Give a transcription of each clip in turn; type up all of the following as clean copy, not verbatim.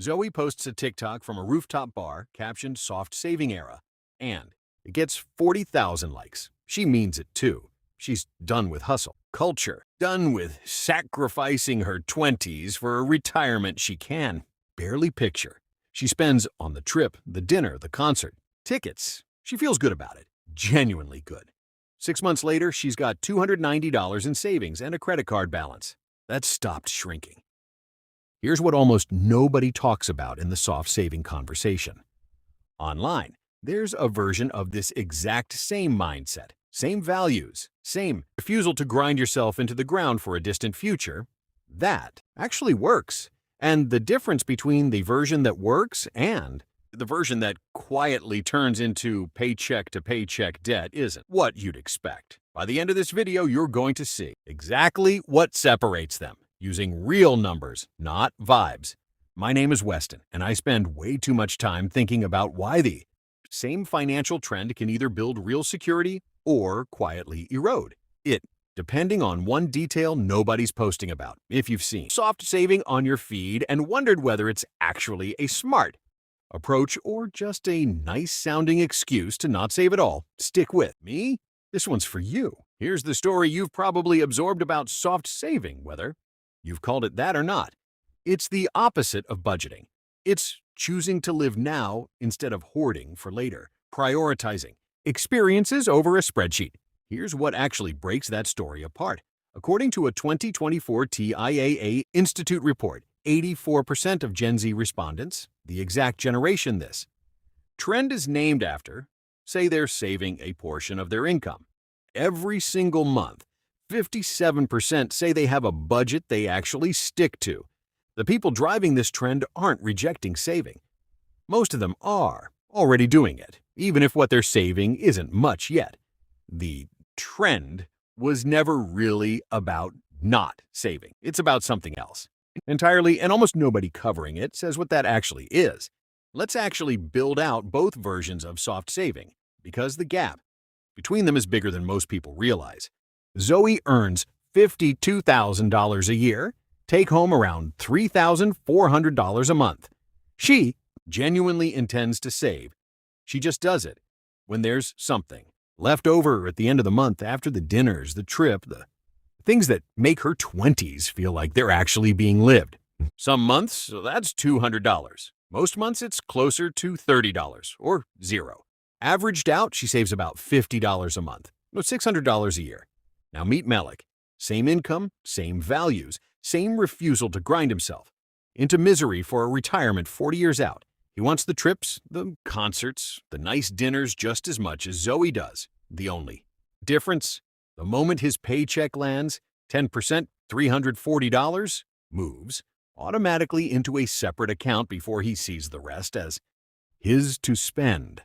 Zoe posts a TikTok from a rooftop bar captioned soft saving era, and it gets 40,000 likes. She means it too. She's done with hustle culture, done with sacrificing her 20s for a retirement she can barely picture. She spends on the trip, the dinner, the concert, tickets. She feels good about it, genuinely good. 6 months later, she's got $290 in savings and a credit card balance. That's stopped shrinking. Here's what almost nobody talks about in the soft saving conversation. Online, there's a version of this exact same mindset, same values, same refusal to grind yourself into the ground for a distant future. That actually works. And the difference between the version that works and the version that quietly turns into paycheck to paycheck debt isn't what you'd expect. By the end of this video, you're going to see exactly what separates them, using real numbers, not vibes. My name is Weston, and I spend way too much time thinking about why the same financial trend can either build real security or quietly erode it, depending on one detail nobody's posting about. If you've seen soft saving on your feed and wondered whether it's actually a smart approach or just a nice-sounding excuse to not save at all, stick with me. This one's for you. Here's the story you've probably absorbed about soft saving, whether you've called it that or not. It's the opposite of budgeting. It's choosing to live now instead of hoarding for later, prioritizing experiences over a spreadsheet. Here's what actually breaks that story apart. According to a 2024 TIAA Institute report, 84% of Gen Z respondents, the exact generation this trend is named after, say they're saving a portion of their income. Every single month, 57% say they have a budget they actually stick to. The people driving this trend aren't rejecting saving. Most of them are already doing it, even if what they're saving isn't much yet. The trend was never really about not saving. It's about something else entirely, and almost nobody covering it says what that actually is. Let's actually build out both versions of soft saving, because the gap between them is bigger than most people realize. Zoe earns $52,000 a year, take home around $3,400 a month. She genuinely intends to save. She just does it when there's something left over at the end of the month after the dinners, the trip, the things that make her 20s feel like they're actually being lived. Some months, that's $200. Most months, it's closer to $30 or zero. Averaged out, she saves about $50 a month, or $600 a year. Now meet Malik. Same income, same values, same refusal to grind himself into misery for a retirement 40 years out. He wants the trips, the concerts, the nice dinners just as much as Zoe does. The only difference? The moment his paycheck lands, 10%, $340, moves automatically into a separate account before he sees the rest as his to spend.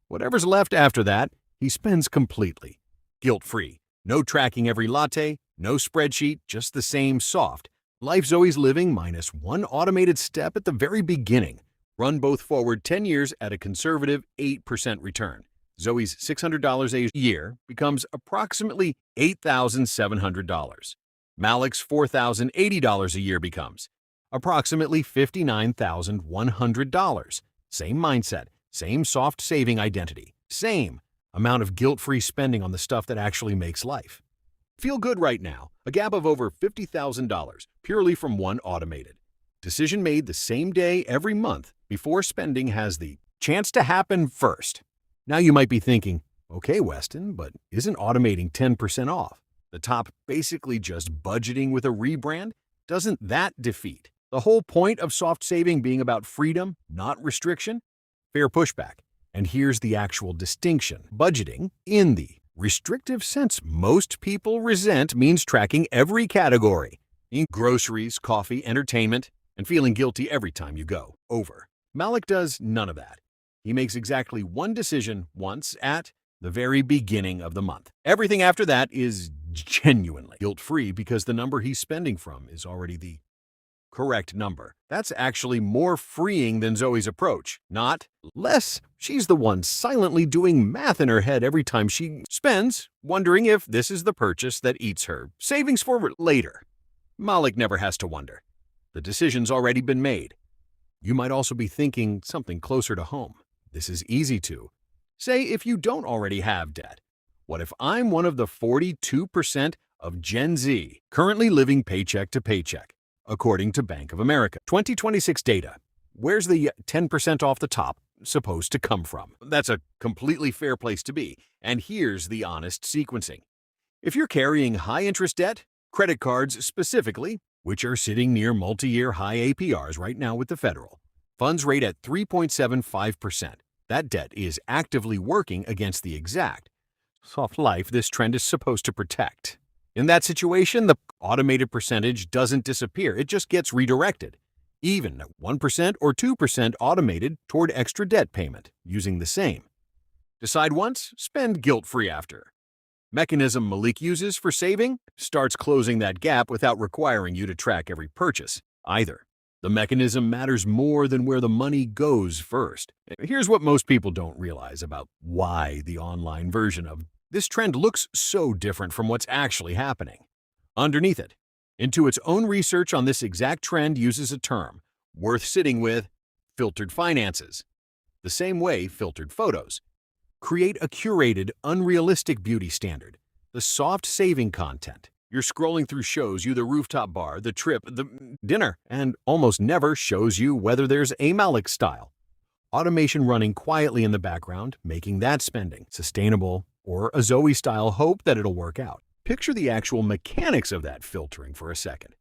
Whatever's left after that, he spends completely. Guilt-free. No tracking every latte, no spreadsheet, just the same soft life Zoe's living minus one automated step at the very beginning. Run both forward 10 years at a conservative 8% return. Zoe's $600 a year becomes approximately $8,700. Malik's $4,080 a year becomes approximately $59,100. Same mindset, same soft saving identity, same amount of guilt-free spending on the stuff that actually makes life. Feel good right now, a gap of over $50,000 purely from one automated decision made the same day every month before spending has the chance to happen first. Now you might be thinking, okay, Weston, but isn't automating 10% off the top basically just budgeting with a rebrand? Doesn't that defeat the whole point of soft saving being about freedom, not restriction? Fair pushback. And here's the actual distinction. Budgeting, in the restrictive sense most people resent, means tracking every category, groceries, coffee, entertainment, and feeling guilty every time you go over. Malik does none of that. He makes exactly one decision once at the very beginning of the month. Everything after that is genuinely guilt-free because the number he's spending from is already the correct number. That's actually more freeing than Zoe's approach, not less. She's the one silently doing math in her head every time she spends, wondering if this is the purchase that eats her savings for later. Malik never has to wonder. The decision's already been made. You might also be thinking something closer to home. This is easy to. Say if you don't already have debt. What if I'm one of the 42% of Gen Z currently living paycheck to paycheck, according to Bank of America 2026 data? Where's the 10% off the top supposed to come from? That's a completely fair place to be, and here's the honest sequencing. If you're carrying high-interest debt, credit cards specifically, which are sitting near multi-year high APRs right now with the federal, funds rate at 3.75%. That debt is actively working against the exact soft life this trend is supposed to protect. In that situation, the automated percentage doesn't disappear, it just gets redirected. Even at 1% or 2% automated toward extra debt payment, using the same. Decide once, spend guilt-free after. Mechanism Malik uses for saving starts closing that gap without requiring you to track every purchase, either. The mechanism matters more than where the money goes first. Here's what most people don't realize about why the online version of this trend looks so different from what's actually happening. Underneath it, Into its own research on this exact trend uses a term, worth sitting with, filtered finances. The same way filtered photos. Create a curated, unrealistic beauty standard. The soft saving content. You're scrolling through shows you the rooftop bar, the trip, the dinner, and almost never shows you whether there's a Malik style. Automation running quietly in the background, making that spending sustainable, or a Zoe style hope that it'll work out. Picture the actual mechanics of that filtering for a second.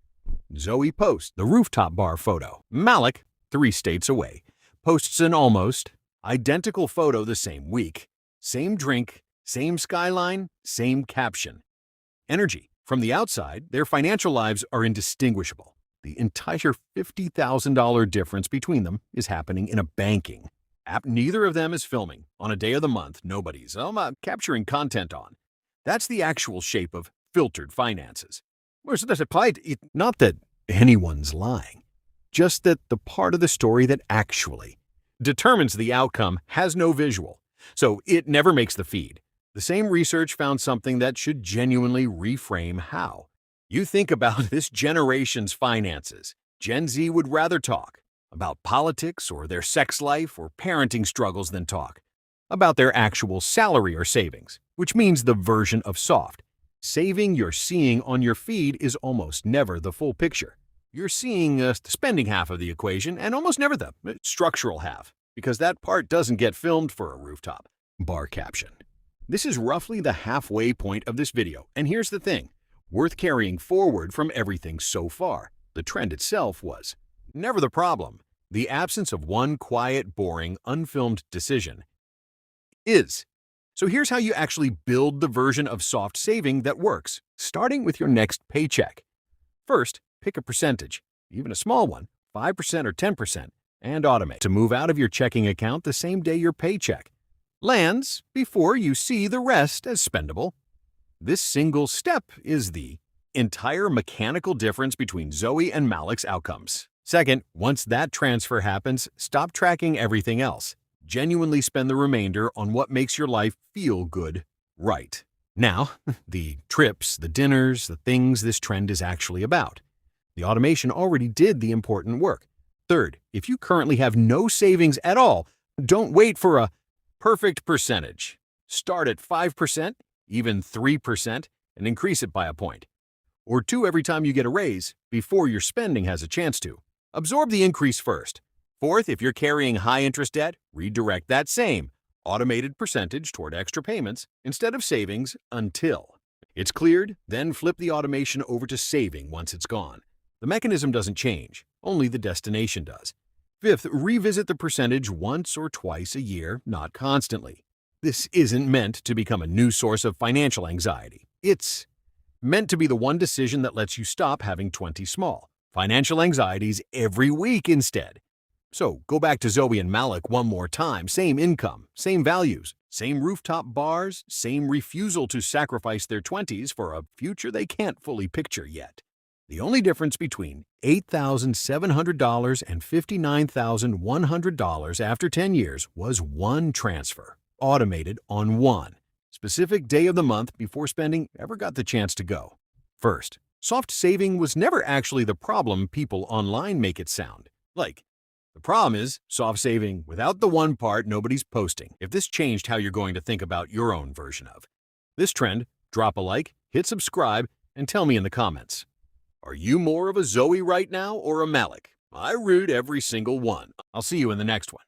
Zoe posts the rooftop bar photo. Malik, 3 states away, posts an almost identical photo the same week. Same drink, same skyline, same caption. Energy. From the outside, their financial lives are indistinguishable. The entire $50,000 difference between them is happening in a banking app neither of them is filming. On a day of the month, nobody's capturing content on. That's the actual shape of filtered finances. Whereas that's applied, not that anyone's lying, just that the part of the story that actually determines the outcome has no visual, so it never makes the feed. The same research found something that should genuinely reframe how you think about this generation's finances. Gen Z would rather talk about politics or their sex life or parenting struggles than talk about their actual salary or savings, which means the version of soft saving you're seeing on your feed is almost never the full picture. You're seeing the spending half of the equation and almost never the structural half, because that part doesn't get filmed for a rooftop bar caption. This is roughly the halfway point of this video, and here's the thing, worth carrying forward from everything so far. The trend itself was never the problem. The absence of one quiet, boring, unfilmed decision is. So here's how you actually build the version of soft saving that works, starting with your next paycheck. First, pick a percentage, even a small one, 5% or 10%, and automate to move out of your checking account the same day your paycheck lands before you see the rest as spendable. This single step is the entire mechanical difference between Zoe and Malik's outcomes. Second, once that transfer happens, stop tracking everything else. Genuinely spend the remainder on what makes your life feel good, right. Now, the trips, the dinners, the things this trend is actually about. The automation already did the important work. Third, if you currently have no savings at all, don't wait for a perfect percentage. Start at 5%, even 3%, and increase it by a point. Or 2 every time you get a raise, before your spending has a chance to. Absorb the increase first. Fourth, if you're carrying high-interest debt, redirect that same automated percentage toward extra payments instead of savings until it's cleared, then flip the automation over to saving once it's gone. The mechanism doesn't change, only the destination does. Fifth, revisit the percentage once or twice a year, not constantly. This isn't meant to become a new source of financial anxiety. It's meant to be the one decision that lets you stop having 20 small financial anxieties every week instead. So go back to Zoe and Malik one more time. Same income, same values, same rooftop bars, same refusal to sacrifice their 20s for a future they can't fully picture yet. The only difference between $8,700 and $59,100 after 10 years was one transfer, automated on one specific day of the month before spending ever got the chance to go. First, soft saving was never actually the problem people online make it sound. Like, The problem is soft saving without the one part nobody's posting. If this changed how you're going to think about your own version of this trend, drop a like, hit subscribe, and tell me in the comments. Are you more of a Zoe right now or a Malik? I root every single one. I'll see you in the next one.